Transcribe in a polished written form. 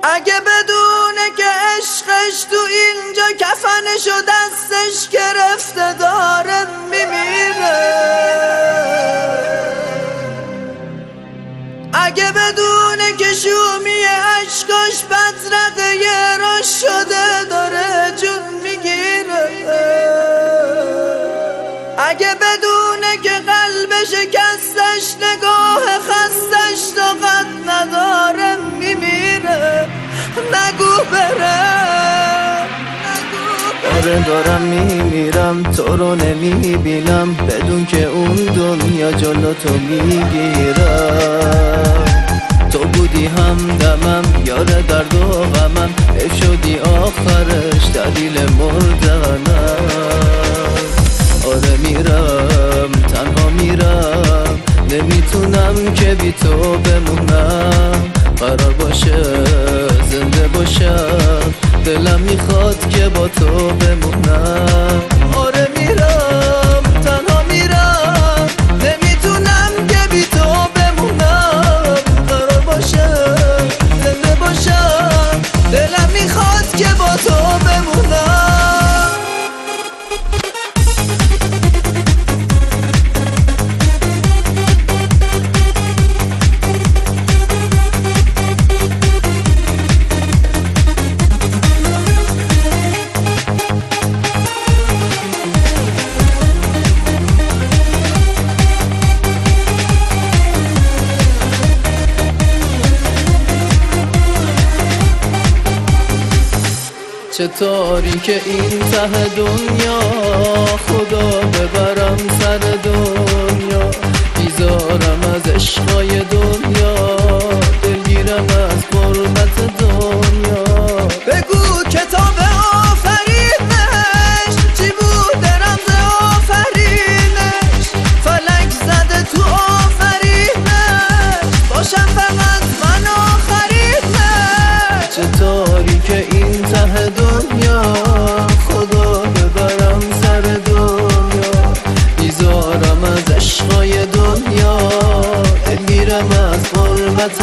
اگه بدونه که عشقش تو اینجا کفنشو دستش گرفته داره میمیره، اگه بدونه که شومی عشقاش بدرقه یه را شده داره جون میگیره، اگه بدونه که قلب شکستش نگاه خستش طاقت نداره میمیره، نگو بره. آره دارم میمیرم، تو رو نمیبینم بدون که اون دنیا جلو تو میگیرم. تو بودی همدمم، یار درد و غمم، شدی آخرش دلیل مردنم. آره میرم، تنها میرم، نمیتونم که بی تو بمونم. قرار باشه زنده باشم، دلم میخواد که با تو بمونم. آره میرم، تنها میرم، نمیتونم که بی تو بمونم. قرار باشه زنده باشم، دلم میخواد که با تو بمونم. چه تاریک این ته دنیا، خدا ببرم سر دنیا. بیزارم از عشقای دنیا، دلگیرم از غربت دنیا. بگو کتاب آفرینش چی بوده رمز آفرینش، فلک زده تو آفرینش، باشم فقط من آخرینش. چه تاریک این ته دنیا، خدا ببرم سر دنیا. بیزارم از عشقای دنیا، دلگیرم از غربت